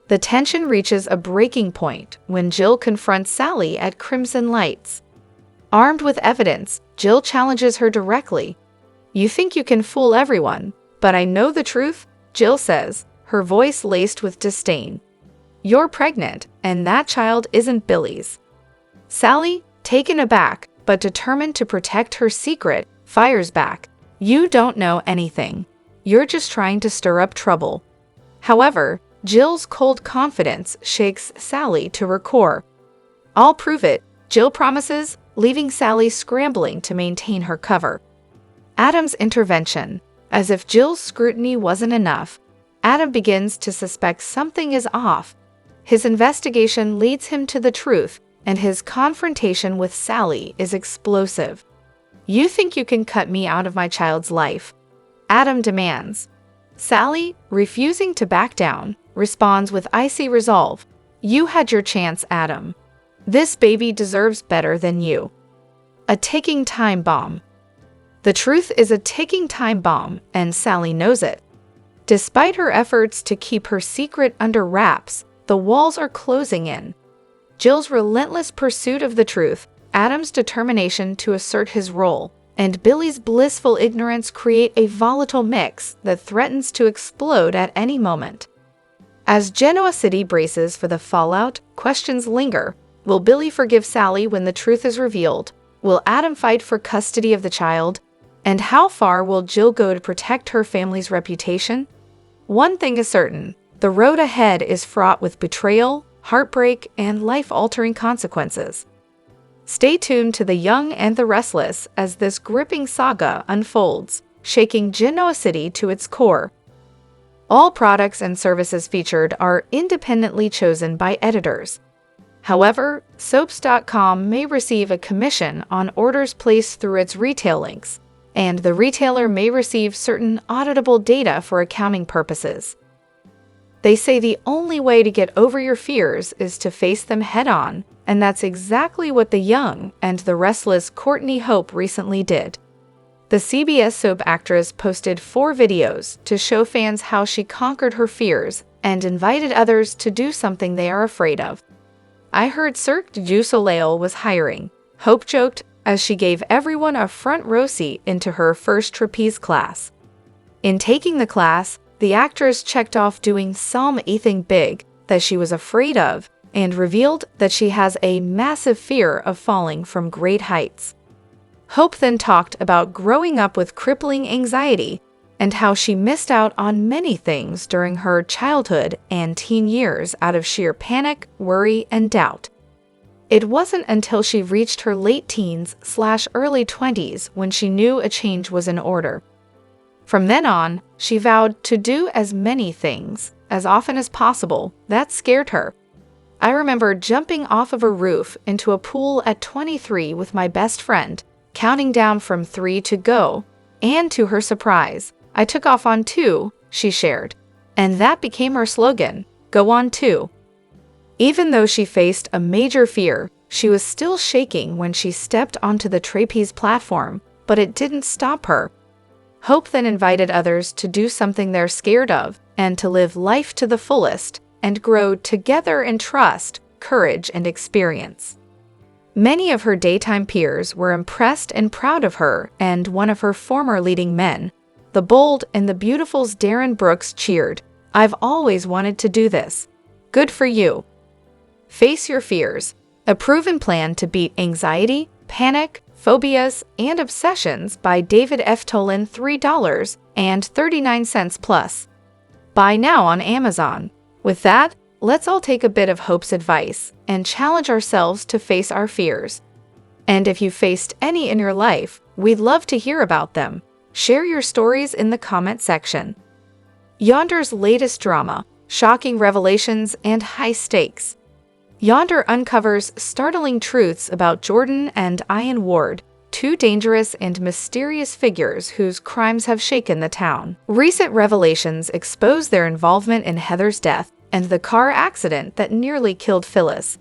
The tension reaches a breaking point when Jill confronts Sally at Crimson Lights. Armed with evidence, Jill challenges her directly. "You think you can fool everyone, but I know the truth," Jill says, her voice laced with disdain. "You're pregnant, and that child isn't Billy's." Sally, taken aback but determined to protect her secret, fires back, "You don't know anything. You're just trying to stir up trouble." However, Jill's cold confidence shakes Sally to her core. "I'll prove it," Jill promises, leaving Sally scrambling to maintain her cover. Adam's intervention. As if Jill's scrutiny wasn't enough, Adam begins to suspect something is off. His investigation leads him to the truth, and his confrontation with Sally is explosive. "You think you can cut me out of my child's life?" Adam demands. Sally, refusing to back down, responds with icy resolve. "You had your chance, Adam. This baby deserves better than you." A ticking time bomb. The truth is a ticking time bomb, and Sally knows it. Despite her efforts to keep her secret under wraps, the walls are closing in. Jill's relentless pursuit of the truth, Adam's determination to assert his role, and Billy's blissful ignorance create a volatile mix that threatens to explode at any moment. As Genoa City braces for the fallout, questions linger. Will Billy forgive Sally when the truth is revealed? Will Adam fight for custody of the child? And how far will Jill go to protect her family's reputation? One thing is certain, the road ahead is fraught with betrayal, heartbreak, and life-altering consequences. Stay tuned to The Young and the Restless as this gripping saga unfolds, shaking Genoa City to its core. All products and services featured are independently chosen by editors. However, Soaps.com may receive a commission on orders placed through its retail links, and the retailer may receive certain auditable data for accounting purposes. They say the only way to get over your fears is to face them head-on, and that's exactly what The Young and the Restless Courtney Hope recently did. The CBS soap actress posted 4 videos to show fans how she conquered her fears and invited others to do something they are afraid of. "I heard Cirque du Soleil was hiring," Hope joked as she gave everyone a front row seat into her first trapeze class. In taking the class, the actress checked off doing something big that she was afraid of and revealed that she has a massive fear of falling from great heights. Hope then talked about growing up with crippling anxiety and how she missed out on many things during her childhood and teen years out of sheer panic, worry, and doubt. It wasn't until she reached her late teens/early 20s when she knew a change was in order. From then on, she vowed to do as many things, as often as possible, that scared her. "I remember jumping off of a roof into a pool at 23 with my best friend, counting down from 3 to go, and to her surprise, I took off on 2, she shared. And that became her slogan, "Go on 2. Even though she faced a major fear, she was still shaking when she stepped onto the trapeze platform, but it didn't stop her. Hope then invited others to do something they're scared of and to live life to the fullest and grow together in trust, courage, and experience. Many of her daytime peers were impressed and proud of her, and one of her former leading men, the bold and the beautiful's Darren Brooks, cheered, "I've always wanted to do this. Good for you." Face Your Fears, a proven plan to beat anxiety, panic, phobias, and obsessions by David F. Tolan, $3.39 plus. Buy now on Amazon. With that, let's all take a bit of Hope's advice and challenge ourselves to face our fears. And if you faced any in your life, we'd love to hear about them. Share your stories in the comment section. Yonder's latest drama, shocking revelations and high stakes. Yonder uncovers startling truths about Jordan and Ian Ward, 2 dangerous and mysterious figures whose crimes have shaken the town. Recent revelations expose their involvement in Heather's death and the car accident that nearly killed Phyllis.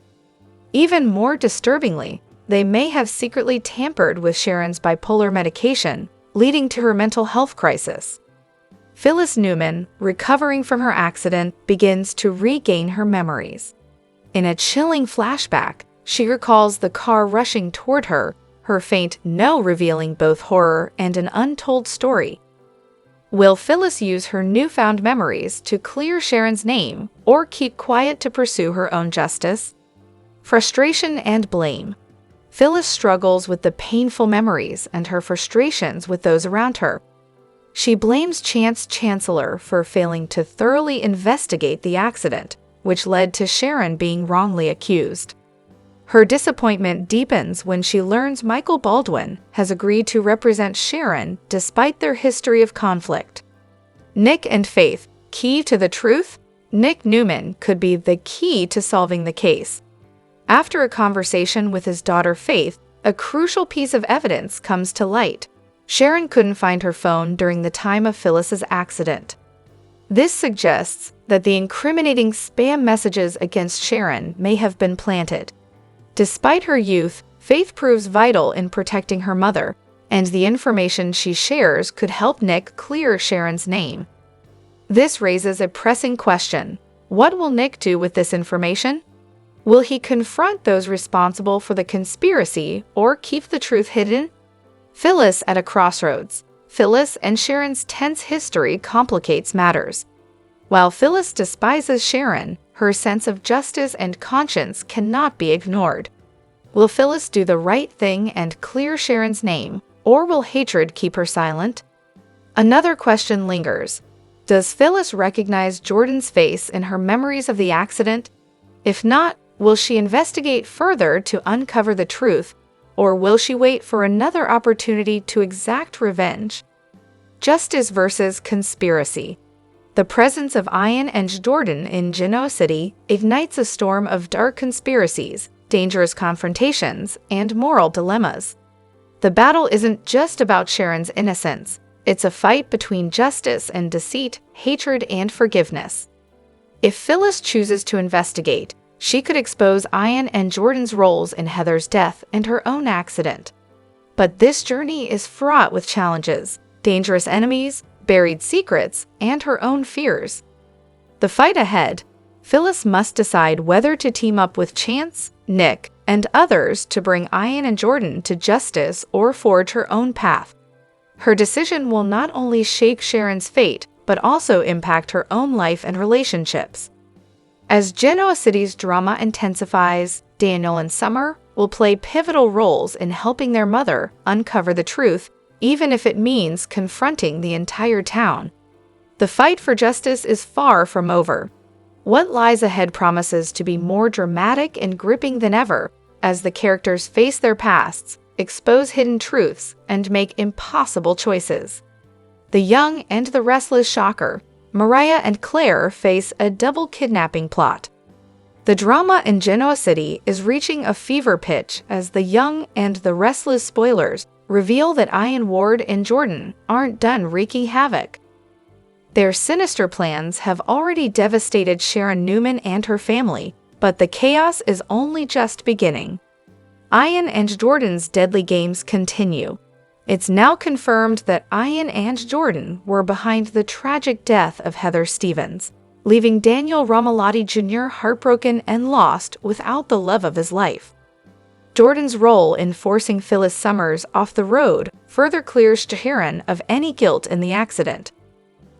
Even more disturbingly, they may have secretly tampered with Sharon's bipolar medication, leading to her mental health crisis. Phyllis Newman, recovering from her accident, begins to regain her memories. In a chilling flashback, she recalls the car rushing toward her, her faint no revealing both horror and an untold story. Will Phyllis use her newfound memories to clear Sharon's name or keep quiet to pursue her own justice? Frustration and blame. Phyllis struggles with the painful memories and her frustrations with those around her. She blames Chance Chancellor for failing to thoroughly investigate the accident, which led to Sharon being wrongly accused. Her disappointment deepens when she learns Michael Baldwin has agreed to represent Sharon despite their history of conflict. Nick and Faith, key to the truth? Nick Newman could be the key to solving the case. After a conversation with his daughter Faith, a crucial piece of evidence comes to light. Sharon couldn't find her phone during the time of Phyllis's accident. This suggests that the incriminating spam messages against Sharon may have been planted. Despite her youth, Faith proves vital in protecting her mother, and the information she shares could help Nick clear Sharon's name. This raises a pressing question. What will Nick do with this information? Will he confront those responsible for the conspiracy or keep the truth hidden? Phyllis at a crossroads. Phyllis and Sharon's tense history complicates matters. While Phyllis despises Sharon, her sense of justice and conscience cannot be ignored. Will Phyllis do the right thing and clear Sharon's name, or will hatred keep her silent? Another question lingers. Does Phyllis recognize Jordan's face in her memories of the accident? If not, will she investigate further to uncover the truth, or will she wait for another opportunity to exact revenge? Justice versus conspiracy. The presence of Ian and Jordan in Genoa City ignites a storm of dark conspiracies, dangerous confrontations, and moral dilemmas. The battle isn't just about Sharon's innocence. It's a fight between justice and deceit, hatred and forgiveness. If Phyllis chooses to investigate, she could expose Ian and Jordan's roles in Heather's death and her own accident. But this journey is fraught with challenges, dangerous enemies, buried secrets, and her own fears. The fight ahead, Phyllis must decide whether to team up with Chance, Nick, and others to bring Ian and Jordan to justice or forge her own path. Her decision will not only shape Sharon's fate, but also impact her own life and relationships. As Genoa City's drama intensifies, Daniel and Summer will play pivotal roles in helping their mother uncover the truth, even if it means confronting the entire town. The fight for justice is far from over. What lies ahead promises to be more dramatic and gripping than ever, as the characters face their pasts, expose hidden truths, and make impossible choices. The Young and the Restless shocker, Mariah and Claire face a double kidnapping plot. The drama in Genoa City is reaching a fever pitch as the Young and the Restless spoilers reveal that Ian Ward and Jordan aren't done wreaking havoc. Their sinister plans have already devastated Sharon Newman and her family, but the chaos is only just beginning. Ian and Jordan's deadly games continue. It's now confirmed that Ian and Jordan were behind the tragic death of Heather Stevens, leaving Daniel Romalotti Jr. heartbroken and lost without the love of his life. Jordan's role in forcing Phyllis Summers off the road further clears Sharon of any guilt in the accident.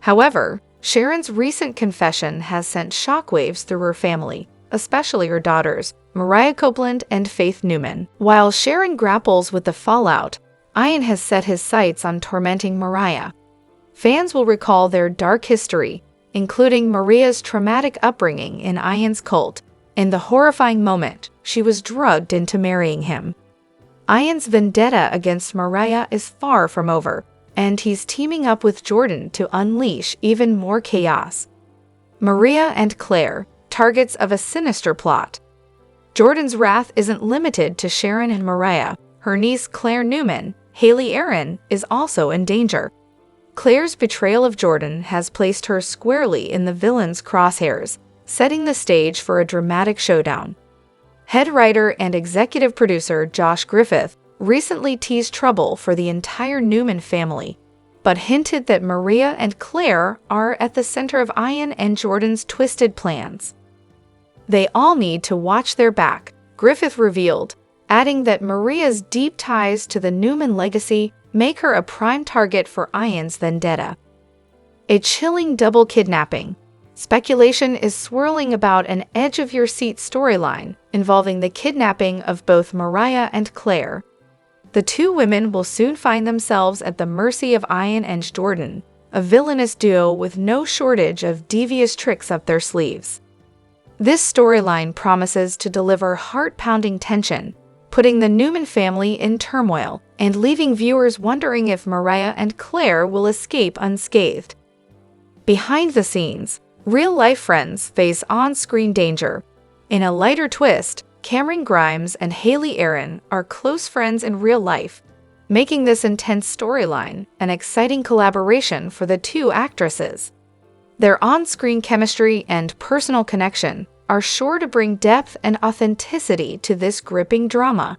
However, Sharon's recent confession has sent shockwaves through her family, especially her daughters, Mariah Copeland and Faith Newman. While Sharon grapples with the fallout, Ian has set his sights on tormenting Mariah. Fans will recall their dark history, including Maria's traumatic upbringing in Ian's cult, and the horrifying moment she was drugged into marrying him. Ian's vendetta against Mariah is far from over, and he's teaming up with Jordan to unleash even more chaos. Maria and Claire, targets of a sinister plot. Jordan's wrath isn't limited to Sharon and Mariah. Her niece Claire Newman, Haley Aaron, is also in danger. Claire's betrayal of Jordan has placed her squarely in the villain's crosshairs, setting the stage for a dramatic showdown. Head writer and executive producer Josh Griffith recently teased trouble for the entire Newman family, but hinted that Maria and Claire are at the center of Ian and Jordan's twisted plans. They all need to watch their back, Griffith revealed, adding that Maria's deep ties to the Newman legacy make her a prime target for Ian's vendetta. A chilling double kidnapping. Speculation is swirling about an edge-of-your-seat storyline involving the kidnapping of both Mariah and Claire. The two women will soon find themselves at the mercy of Ian and Jordan, a villainous duo with no shortage of devious tricks up their sleeves. This storyline promises to deliver heart-pounding tension, putting the Newman family in turmoil and leaving viewers wondering if Mariah and Claire will escape unscathed. Behind the scenes, real-life friends face on-screen danger. In a lighter twist, Cameron Grimes and Haley Aaron are close friends in real life, making this intense storyline an exciting collaboration for the two actresses. Their on-screen chemistry and personal connection are sure to bring depth and authenticity to this gripping drama.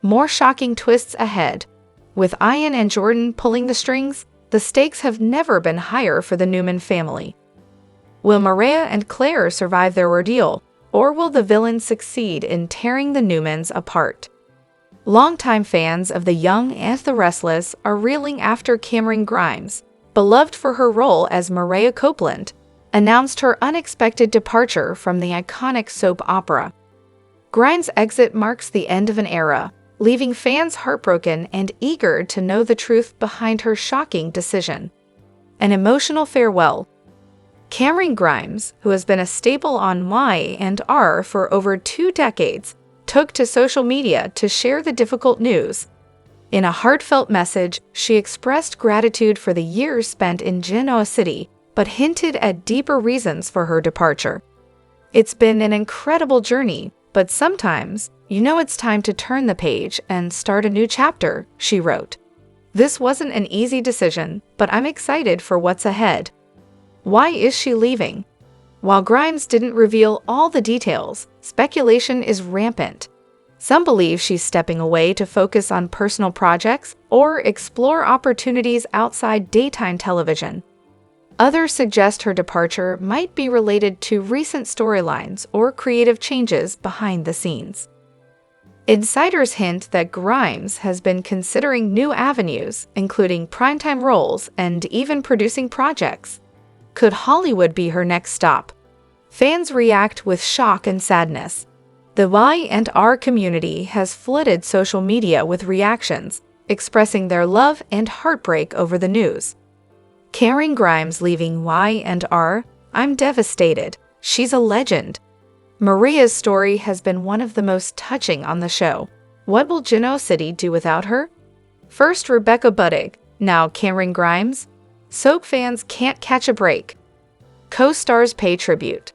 More shocking twists ahead. With Ian and Jordan pulling the strings, the stakes have never been higher for the Newman family. Will Mariah and Claire survive their ordeal, or will the villains succeed in tearing the Newmans apart? Longtime fans of The Young and the Restless are reeling after Cameron Grimes, beloved for her role as Mariah Copeland, announced her unexpected departure from the iconic soap opera. Grimes' exit marks the end of an era, leaving fans heartbroken and eager to know the truth behind her shocking decision. An emotional farewell. Cameron Grimes, who has been a staple on Y&R for over 2 decades, took to social media to share the difficult news. In a heartfelt message, she expressed gratitude for the years spent in Genoa City, but hinted at deeper reasons for her departure. "It's been an incredible journey, but sometimes, you know it's time to turn the page and start a new chapter," she wrote. "This wasn't an easy decision, but I'm excited for what's ahead." Why is she leaving? While Grimes didn't reveal all the details, speculation is rampant. Some believe she's stepping away to focus on personal projects or explore opportunities outside daytime television. Others suggest her departure might be related to recent storylines or creative changes behind the scenes. Insiders hint that Grimes has been considering new avenues, including primetime roles and even producing projects. Could Hollywood be her next stop? Fans react with shock and sadness. The Y&R community has flooded social media with reactions, expressing their love and heartbreak over the news. Cameron Grimes leaving Y&R? "I'm devastated. She's a legend." Maria's story has been one of the most touching on the show. What will Genoa City do without her? First Rebecca Budig, now Cameron Grimes. Soap fans can't catch a break. Co-stars pay tribute.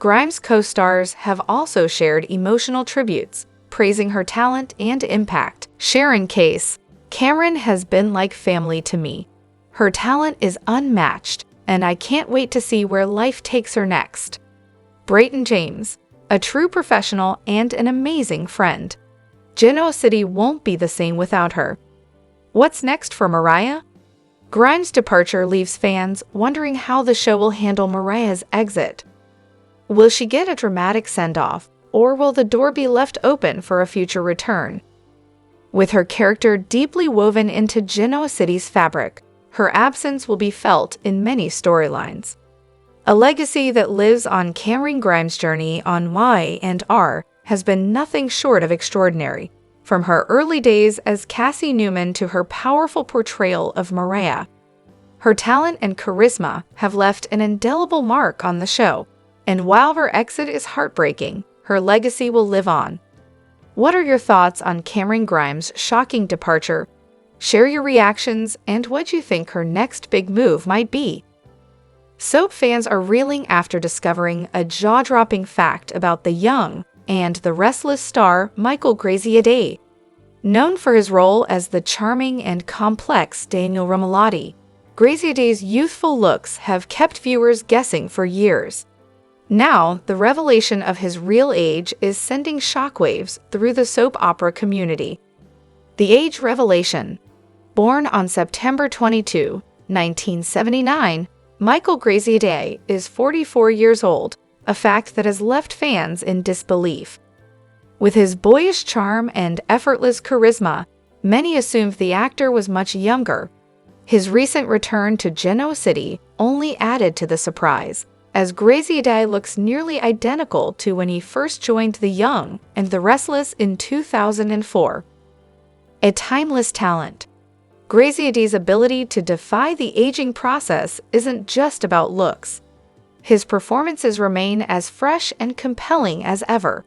Grimes' co-stars have also shared emotional tributes, praising her talent and impact. Sharon Case. "Cameron has been like family to me. Her talent is unmatched, and I can't wait to see where life takes her next." Brayton James. "A true professional and an amazing friend. Genoa City won't be the same without her." What's next for Mariah? Grimes' departure leaves fans wondering how the show will handle Mariah's exit. Will she get a dramatic send-off, or will the door be left open for a future return? With her character deeply woven into Genoa City's fabric, her absence will be felt in many storylines. A legacy that lives on. Cameron Grimes' journey on Y&R has been nothing short of extraordinary. From her early days as Cassie Newman to her powerful portrayal of Mariah. Her talent and charisma have left an indelible mark on the show, and while her exit is heartbreaking, her legacy will live on. What are your thoughts on Cameron Grimes' shocking departure? Share your reactions and what you think her next big move might be. Soap fans are reeling after discovering a jaw-dropping fact about The Young and the Restless star Michael Graziadei. Known for his role as the charming and complex Daniel Romalotti, Graziadei's youthful looks have kept viewers guessing for years. Now, the revelation of his real age is sending shockwaves through the soap opera community. The age revelation. Born on September 22, 1979, Michael Graziadei is 44 years old, a fact that has left fans in disbelief. With his boyish charm and effortless charisma, many assumed the actor was much younger. His recent return to Genoa City only added to the surprise, as Graziadei looks nearly identical to when he first joined The Young and the Restless in 2004. A timeless talent. Graziadei's ability to defy the aging process isn't just about looks. His performances remain as fresh and compelling as ever.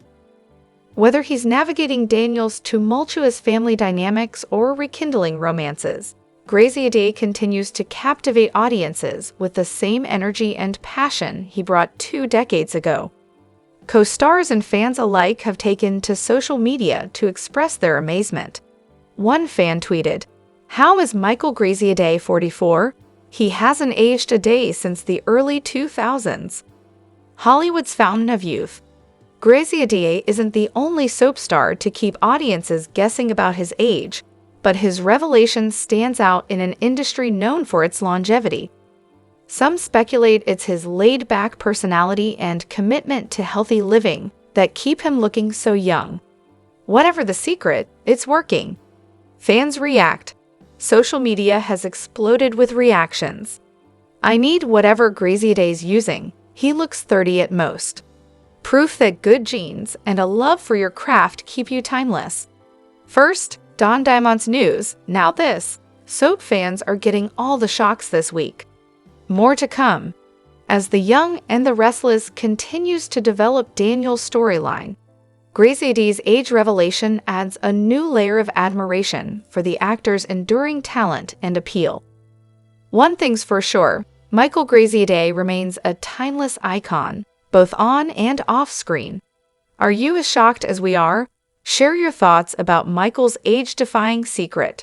Whether he's navigating Daniel's tumultuous family dynamics or rekindling romances, Graziadei continues to captivate audiences with the same energy and passion he brought 2 decades ago. Co-stars and fans alike have taken to social media to express their amazement. One fan tweeted, "How is Michael Graziadei 44? He hasn't aged a day since the early 2000s. Hollywood's fountain of youth." Graziadei isn't the only soap star to keep audiences guessing about his age, but his revelation stands out in an industry known for its longevity. Some speculate it's his laid-back personality and commitment to healthy living that keep him looking so young. Whatever the secret, it's working. Fans react. Social media has exploded with reactions. "I need whatever Graziadei's using. He looks 30 at most." Proof that good genes and a love for your craft keep you timeless. First, Don Diamond's news, now this. Soap fans are getting all the shocks this week. More to come. As The Young and the Restless continues to develop Daniel's storyline, Graziadei's age revelation adds a new layer of admiration for the actor's enduring talent and appeal. One thing's for sure, Michael Graziadei remains a timeless icon, both on and off screen. Are you as shocked as we are? Share your thoughts about Michael's age-defying secret.